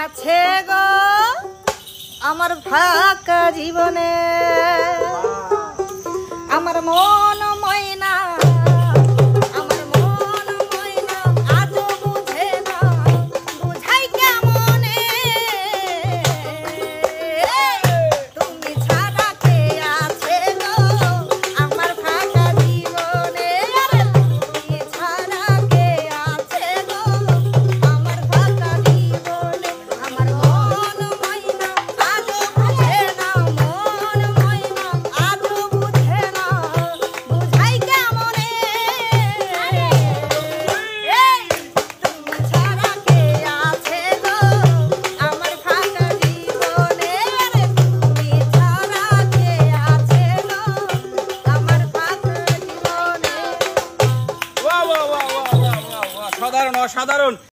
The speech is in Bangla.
আছে গো আমার ফাঁকা জীবনে আমার মন ময়না আমার মন ময়না আজও বুঝে না বুঝাই কেমনে তুমি ছাড়া কে আছে গো আমার ফাঁকা জীবনে তুমি ছাড়া কে আছে গো আমার ফাঁকা জীবনে আমার মন ময়না আজও বুঝে না মন ময়না আজও বুঝে না বুঝাই কেমনে তুমি ছাড়া কে আছে গো আমার ফাঁকা জীবনে তুমি ছাড়া কে আছে গো আমার ফাঁকা জীবনে সাধারণ অসাধারণ।